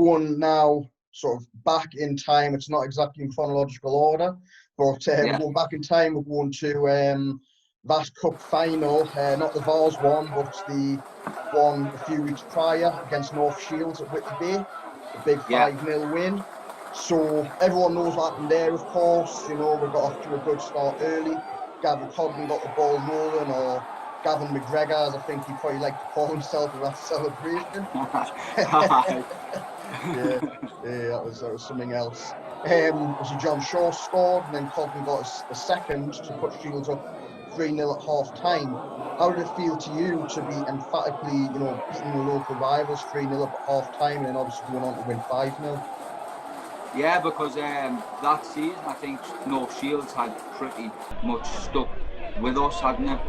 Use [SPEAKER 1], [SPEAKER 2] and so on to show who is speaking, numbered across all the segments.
[SPEAKER 1] going now sort of back in time. It's not exactly in chronological order, but we're going back in time. We're going to that cup final, not the Vars one, but the one a few weeks prior against North Shields at Whitley Bay, the big 5-0 win. So everyone knows what happened there, of course. You know, we got off to a good start early. Gavin Coggan got the ball rolling, or Gavin McGregor, as I think he probably liked to call himself with that celebration. that was something else. Obviously John Shaw scored, and then Coggan got a second to put Shields up 3-0 at half time. How did it feel to you to be emphatically, you know, beating the local rivals 3-0 up at half time, and then obviously going on to win 5-0?
[SPEAKER 2] Yeah, because that season I think North Shields had pretty much stuck with us, hadn't it?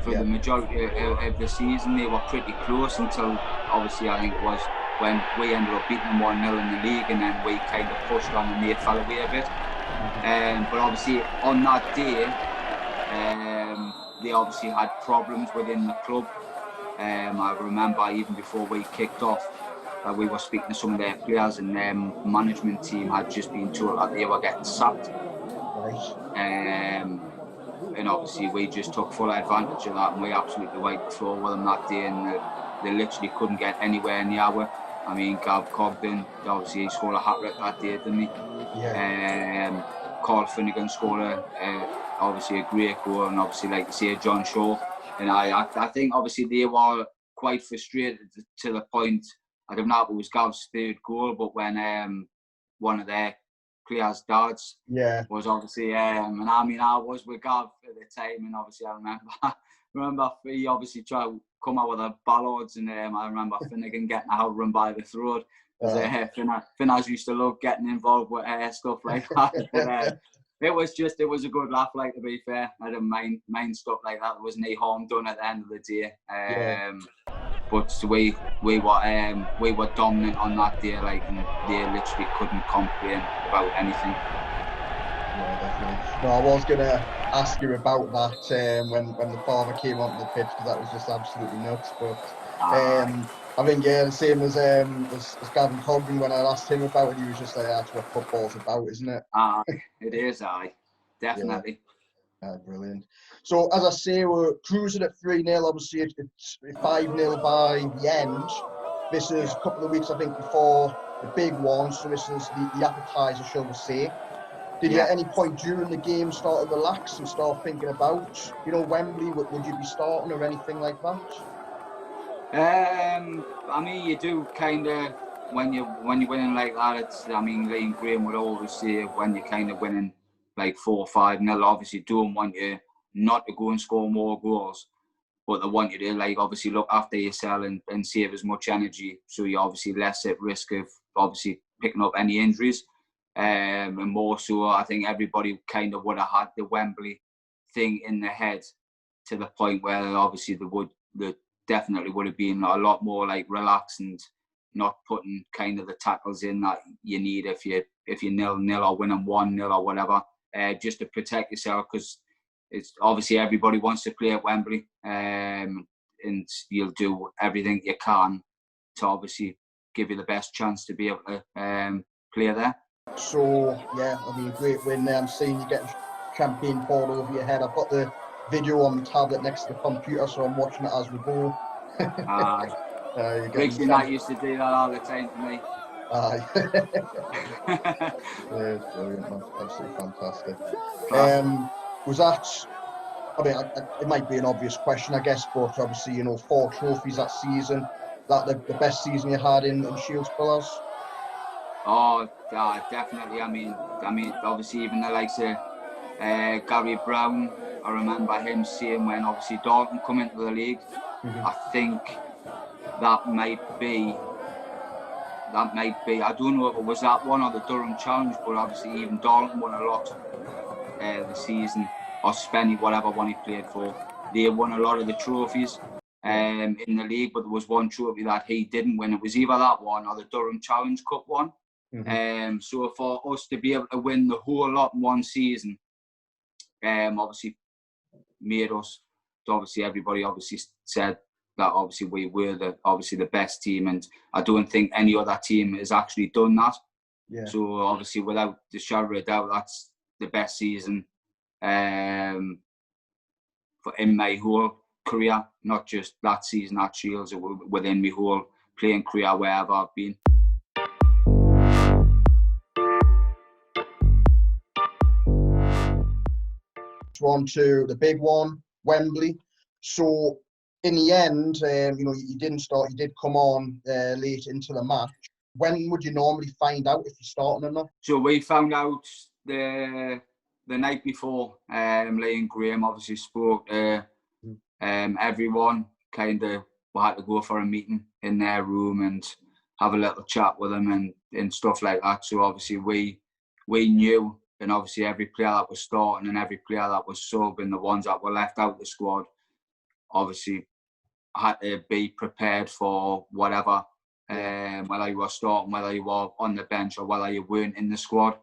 [SPEAKER 2] For the majority of the season, they were pretty close until obviously I think it was when we ended up beating them 1-0 in the league, and then we kind of pushed on and they fell away a bit. But obviously on that day, they obviously had problems within the club. I remember even before we kicked off, we were speaking to some of their players, and their management team had just been told that they were getting sacked. And obviously we just took full advantage of that, and we absolutely wiped the floor with them that day, and they literally couldn't get anywhere near us. I mean, Gav Cogden, obviously he scored a hat-trick that day, didn't he? Carl Finnegan scored obviously a great goal, and obviously, like you say, John Shaw. And I think obviously they were quite frustrated to the point, I don't know if it was Gav's third goal, but when one of their players' dads was obviously, and I mean, I was with Gav at the time, and obviously I remember he obviously tried to come out with the ballards, and I remember Finnegan getting out run by the throat. Finnaz used to love getting involved with stuff like that. But, it was a good laugh, like, to be fair. I didn't mind stuff like that. There wasn't any harm done at the end of the day. But we were dominant on that day, like, and they literally couldn't complain about anything.
[SPEAKER 1] Yeah, definitely. No, I was gonna ask you about that when the father came onto the pitch, because that was just absolutely nuts. But I think the same as Gavin Cogden. When I asked him about it, he was just like, "That's what football's about, isn't it?"
[SPEAKER 2] It is, definitely.
[SPEAKER 1] Brilliant. So as I say, we're cruising at 3-0. Obviously, it's 5-0 by the end. This is a couple of weeks, I think, before the big one. So this is the appetizer, shall we say? Did you at any point during the game start to relax and start thinking about, you know, Wembley? Would you be starting or anything like that?
[SPEAKER 2] I mean, you do kind of when you're winning like that. It's, I mean, Liam Graham would always say when you're kind of winning like 4 or 5-0, obviously don't want you not to go and score more goals, but they want you to, like, obviously look after yourself and save as much energy, so you're obviously less at risk of obviously picking up any injuries. And more so, I think everybody kind of would have had the Wembley thing in their head to the point where obviously they definitely would have been a lot more like relaxed and not putting kind of the tackles in that you need if you're 0-0 or winning 1-0 or whatever, just to protect yourself, because it's obviously everybody wants to play at Wembley, and you'll do everything you can to obviously give you the best chance to be able to play there.
[SPEAKER 1] So yeah, I mean, great win there. I'm seeing you getting champagne poured over your head. I've got the video on the tablet next to the computer, so I'm watching it as we go.
[SPEAKER 2] Briggs and that used to do that all the time to me.
[SPEAKER 1] Yeah, it's brilliant, man. Absolutely fantastic. Was that, I mean, it might be an obvious question, I guess, but obviously, you know, 4 trophies that season. That the best season you had in Shields colours?
[SPEAKER 2] Oh, definitely. I mean, obviously, even the likes of Gary Brown, I remember him saying when obviously Dalton come into the league, I think that might be, I don't know if it was that one or the Durham Challenge, but obviously even Dalton won a lot the season, or Spenny, whatever one he played for. They won a lot of the trophies in the league, but there was one trophy that he didn't win. It was either that one or the Durham Challenge Cup one. So for us to be able to win the whole lot in one season, obviously made us, obviously everybody obviously said that obviously we were the best team, and I don't think any other team has actually done that.
[SPEAKER 1] Yeah.
[SPEAKER 2] So obviously, without the shadow of a doubt, that's the best season in my whole career, not just that season at Shields, within my whole playing career wherever I've been.
[SPEAKER 1] On to the big one, Wembley. So in the end, you didn't start. You did come on late into the match. When would you normally find out if you're starting or not?
[SPEAKER 2] So we found out the night before. Lee and Graham obviously spoke to everyone. Kind of, we had to go for a meeting in their room and have a little chat with them and stuff like that. So obviously we knew, and obviously every player that was starting and every player that was sub and the ones that were left out of the squad, obviously had to be prepared for whatever. Whether you were starting, whether you were on the bench, or whether you weren't in the squad.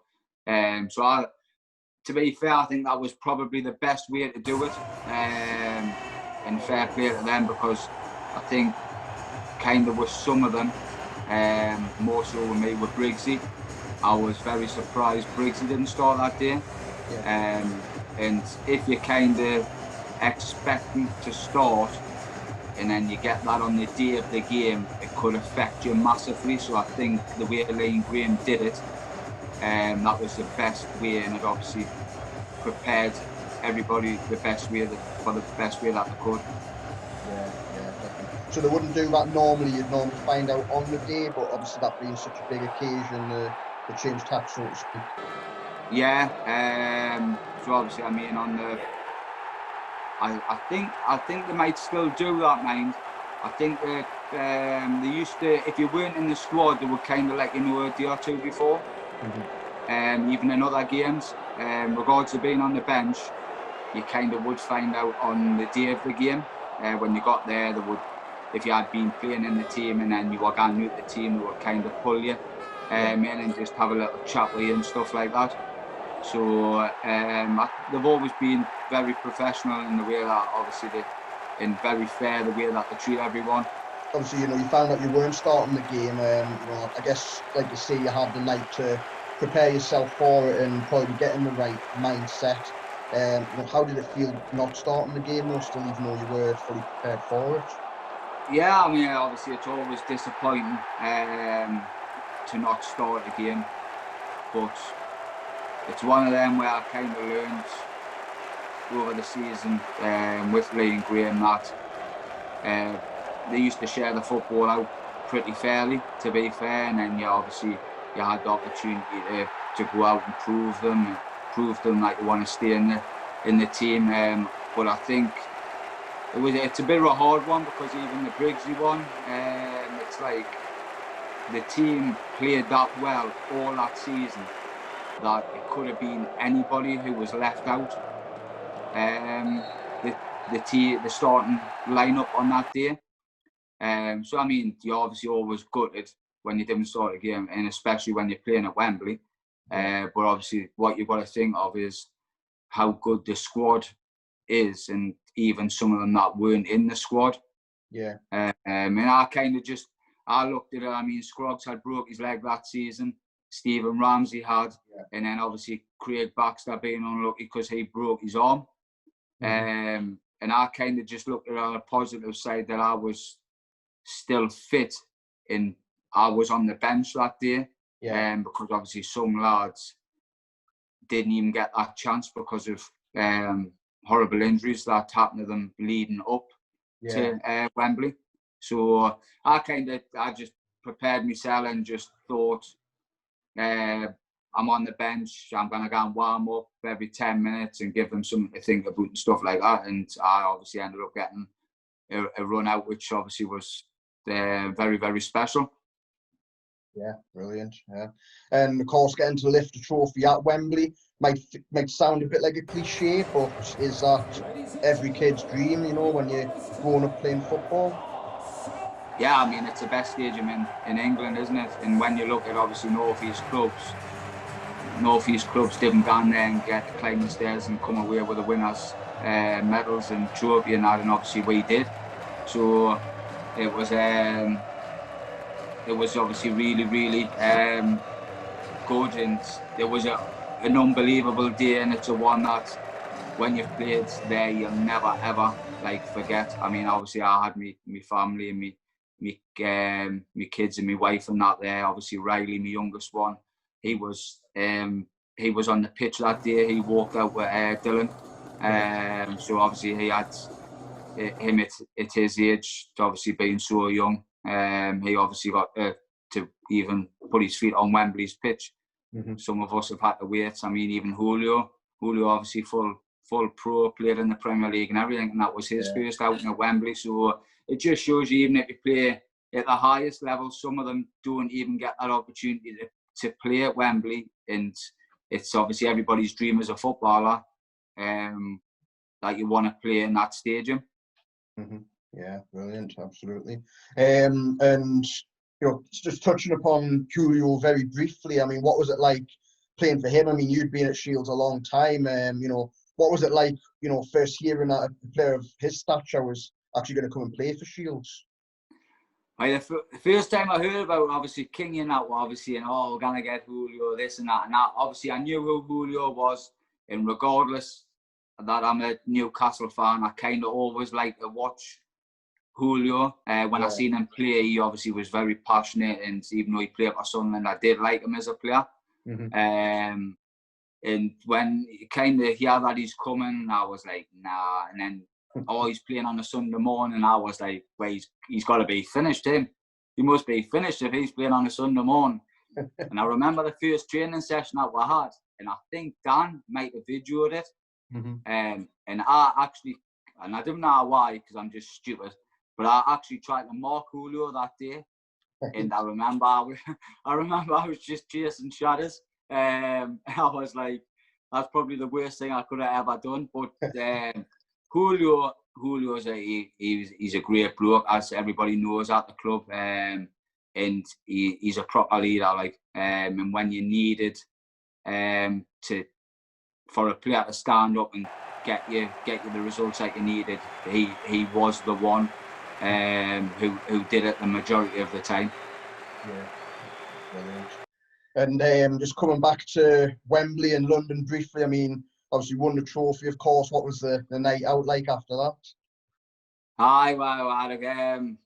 [SPEAKER 2] To be fair, I think that was probably the best way to do it. And fair play to them, because I think kind of with some of them, more so with me, with Briggsy, I was very surprised Briggsy didn't start that day. And if you're kind of expecting to start, and then you get that on the day of the game, it could affect you massively. So I think the way Lee and Graham did it, that was the best way, and it obviously prepared everybody the best way for the best way that they could.
[SPEAKER 1] Yeah, definitely. So they wouldn't do that normally. You'd normally find out on the day, but obviously that being such a big occasion, they changed tack, so to speak.
[SPEAKER 2] Yeah. So obviously, I mean, on the. I think they might still do that, mind. I think that they used to, if you weren't in the squad, they would kind of let you know a day or two before. Even in other games, regardless of being on the bench, you kind of would find out on the day of the game. When you got there, they would, if you had been playing in the team and then you were going new to the team, they would kind of pull you in and just have a little chat with you and stuff like that. So they've always been very professional in the way that, obviously, and very fair the way that they treat everyone.
[SPEAKER 1] Obviously, you found out you weren't starting the game. I guess, like you say, you had the night to prepare yourself for it and probably get in the right mindset. How did it feel not starting the game, though, still, even though you were fully prepared for it?
[SPEAKER 2] Yeah, I mean, obviously, it's always disappointing to not start the game, but it's one of them where I kind of learned over the season with Lee and Graham that they used to share the football out pretty fairly, to be fair, and then obviously you had the opportunity to go out and prove them like you want to stay in the team. But I think it's a bit of a hard one, because even the Briggsy one, it's like the team played that well all that season that it could have been anybody who was left out. The starting lineup on that day. So I mean, you're obviously always gutted when you didn't start a game, and especially when you're playing at Wembley. But obviously, what you've got to think of is how good the squad is, and even some of them that weren't in the squad.
[SPEAKER 1] Yeah.
[SPEAKER 2] And I looked at it. I mean, Scruggs had broke his leg that season. Stephen Ramsey had, and then obviously Craig Baxter being unlucky because he broke his arm. And I kind of just looked at it on a positive side, that I was still fit and I was on the bench that day. Because obviously some lads didn't even get that chance because of horrible injuries that happened to them leading up to Wembley. So I just prepared myself and just thought, I'm on the bench, I'm going to go and warm up every 10 minutes and give them something to think about and stuff like that. And I obviously ended up getting a run out, which obviously was very, very special.
[SPEAKER 1] Yeah, brilliant. Yeah, and of course, getting to lift a trophy at Wembley might sound a bit like a cliche, but is that every kid's dream? When you're growing up playing football.
[SPEAKER 2] Yeah, I mean, it's the best stadium in England, isn't it? And when you look at obviously North East clubs didn't go in there and climb the stairs and come away with the winners' medals and trophy and that, and obviously we did. So it was obviously really, really good, and there was an unbelievable day, and it's a one that when you've played there, you'll never ever like forget. I mean, obviously I had me family and me kids and my wife and that there. Obviously Riley, my youngest one, he was on the pitch that day. He walked out with Dylan. So obviously he had him at his age, obviously being so young. He obviously got to even put his feet on Wembley's pitch.
[SPEAKER 1] Mm-hmm.
[SPEAKER 2] Some of us have had to wait. I mean, even Julio obviously full pro, played in the Premier League and everything, and that was his first outing at Wembley. So it just shows you, even if you play at the highest level, some of them don't even get that opportunity to play at Wembley. And it's obviously everybody's dream as a footballer, that you want to play in that stadium.
[SPEAKER 1] Mm-hmm. Yeah, brilliant, absolutely. And you know, just touching upon Julio very briefly, I mean, what was it like playing for him? I mean, you'd been at Shields a long time. You know, what was it like, you know, first hearing that a player of his stature was actually going to come and play for Shields?
[SPEAKER 2] The first time I heard about, obviously, King and that, obviously, and we're going to get Julio, this and that. Obviously, I knew who Julio was, and regardless that I'm a Newcastle fan, I kind of always like to watch Julio. When I seen him play, he obviously was very passionate, and even though he played for Sunderland, I did like him as a player. Mm-hmm. And when he had that he's coming, I was like, nah. And then, he's playing on a Sunday morning. I was like, well, he's got to be finished, him. He must be finished if he's playing on a Sunday morning. And I remember the first training session that we had, and I think Dan might have videoed it. Mm-hmm. And I actually, and I don't know why, because I'm just stupid, but I actually tried to mark Julio that day. And I remember I was just chasing shadows. I was like, that's probably the worst thing I could have ever done. But Julio's he's a great bloke, as everybody knows at the club, and he's a proper leader. Like, and when you needed for a player to stand up and get you the results that you needed, he was the one who did it the majority of the time.
[SPEAKER 1] Yeah, brilliant. And just coming back to Wembley and London briefly, I mean, obviously won the trophy, of course. What was the night out like after that?
[SPEAKER 2] I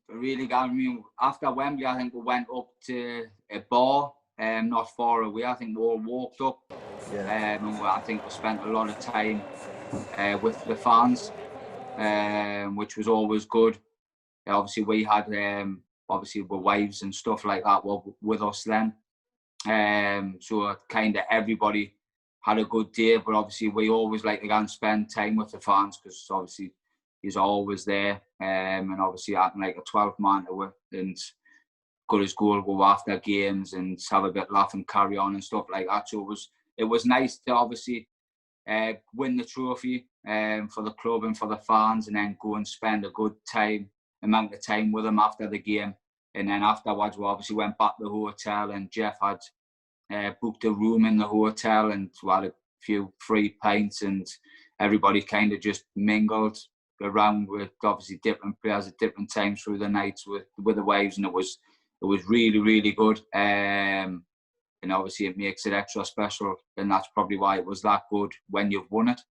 [SPEAKER 2] really got me. After Wembley, I think we went up to a bar, not far away. I think we all walked up. And I think we spent a lot of time with the fans, which was always good. Obviously, we had obviously with wives and stuff like that were with us then. So kind of everybody had a good day, but obviously we always like to go and spend time with the fans, because obviously he's always there, and obviously acting like a 12th man to it, and good as goal, go after games and have a bit laugh and carry on and stuff like that. So it was nice to obviously win the trophy for the club and for the fans, and then go and spend a good amount of time with them after the game. And then afterwards, we obviously went back to the hotel, and Jeff had booked a room in the hotel, and we had a few free pints, and everybody kind of just mingled around with obviously different players at different times through the nights with the wives, and it was really, really good. And obviously it makes it extra special, and that's probably why it was that good when you've won it.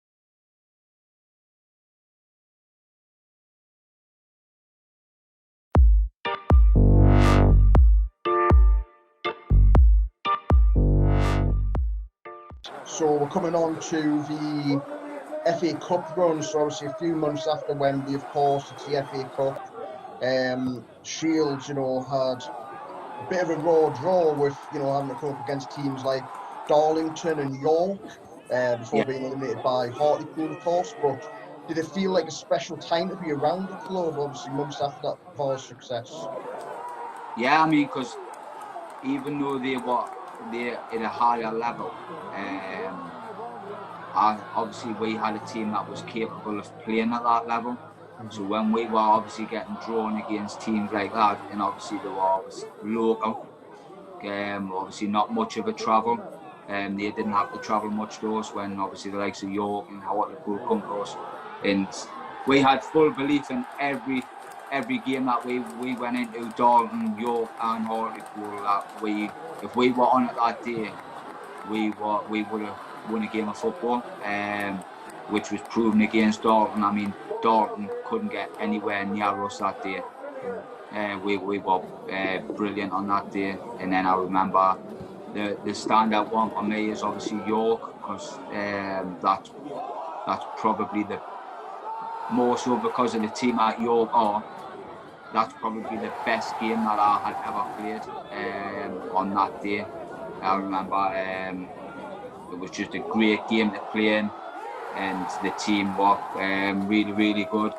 [SPEAKER 1] So we're coming on to the FA Cup run. So obviously a few months after Wembley, of course, it's the FA Cup. Shields, you know, had a bit of a raw draw with, you know, having to come up against teams like Darlington and York before being eliminated by Hartlepool, of course. But did it feel like a special time to be around the club, obviously months after that Vars success?
[SPEAKER 2] Yeah, I mean, because even though they're at a higher level, obviously we had a team that was capable of playing at that level. Mm-hmm. So when we were obviously getting drawn against teams like that, and obviously they were always local, obviously not much of a travel, and they didn't have to travel much to us, when obviously the likes of York and Hartlepool come to us, and we had full belief in every every game that we went into, Dalton, York and Hartlepool, that if we were on it that day, we would have won a game of football, which was proven against Dalton. I mean, Dalton couldn't get anywhere near us that day. We were brilliant on that day. And then I remember the standout one for me is obviously York, because that's probably the more so because of the team at York are. That's probably the best game that I had ever played on that day. I remember it was just a great game to play in, and the team were really, really good.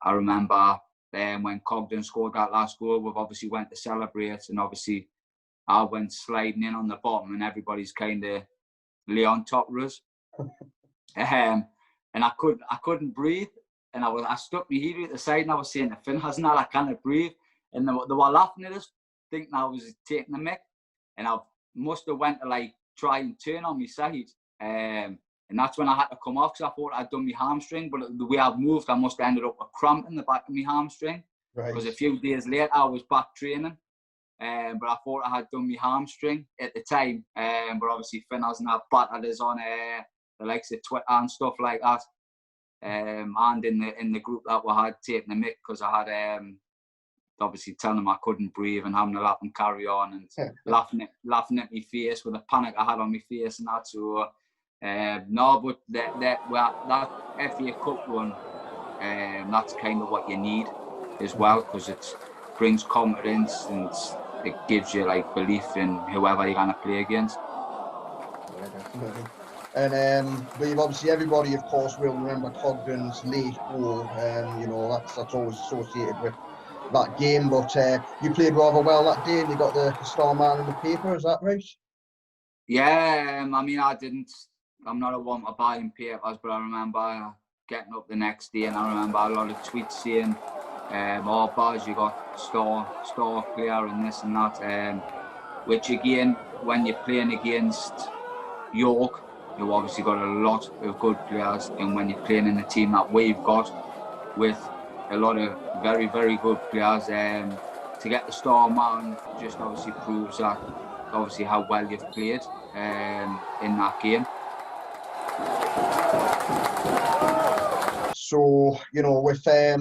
[SPEAKER 2] I remember when Cogden scored that last goal, we obviously went to celebrate, and obviously I went sliding in on the bottom, and everybody's kind of lay on top of us. And I couldn't breathe, and I stuck my head at the side, and I was saying to Finn, hasn't that I can't breathe, and they were laughing at us, thinking I was taking the mick, and I must have went to like try and turn on my side. And that's when I had to come off, because I thought I'd done my hamstring, but the way I've moved, I must have ended up with a cramp in the back of my hamstring. Because a few days later, I was back training, but I thought I had done my hamstring at the time. But obviously, Finn hasn't had battered us on the likes of Twitter and stuff like that. And in the group that we had taken the mick, because I had obviously telling them I couldn't breathe and having to let them carry on and laughing at my face with the panic I had on my face and that. So. No, but that FA Cup run, that's kind of what you need as well, because it brings confidence and it gives you like belief in whoever you're gonna play against.
[SPEAKER 1] Yeah, definitely. And we've obviously everybody, of course, will remember Cogden's late goal. You know, that's always associated with that game. But you played rather well that day, and you got the star man in the paper. Is that right?
[SPEAKER 2] Yeah, I mean, I'm not a one to buy in papers, but I remember getting up the next day, and I remember a lot of tweets saying, "Oh, Baz, you got star player and this and that." Which again, when you're playing against York, you've obviously got a lot of good players, and when you're playing in the team that we've got, with a lot of very, very good players, to get the star man just obviously proves that obviously how well you've played in that game.
[SPEAKER 1] So, you know, with that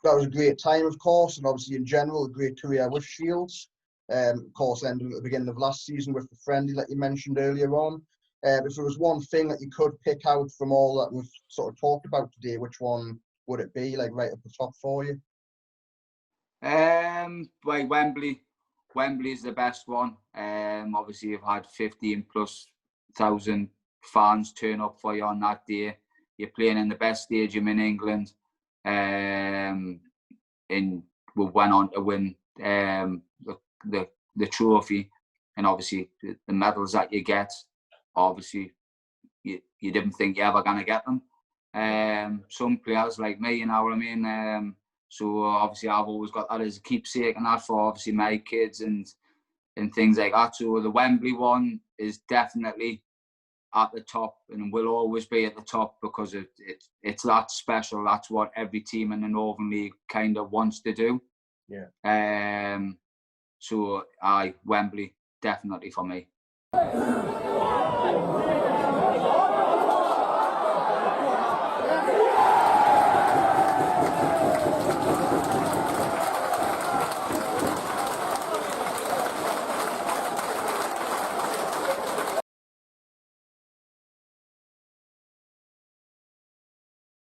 [SPEAKER 1] was a great time, of course, and obviously in general, a great career with Shields. Of course, ended at the beginning of last season with the friendly that you mentioned earlier on. If there was one thing that you could pick out from all that we've sort of talked about today, which one would it be, like right at the top for you?
[SPEAKER 2] Like Wembley is the best one. Obviously you've had 15,000+ fans turn up for you on that day. You're playing in the best stadium in England, and we went on to win the trophy, and obviously the medals that you get, obviously you didn't think you're ever gonna get them. Some players like me, you know what I mean. So obviously I've always got that as a keepsake and that for obviously my kids and things like that. So the Wembley one is definitely at the top and will always be at the top, because it's that special. That's what every team in the Northern League kind of wants to do.
[SPEAKER 1] Yeah.
[SPEAKER 2] So Wembley definitely for me.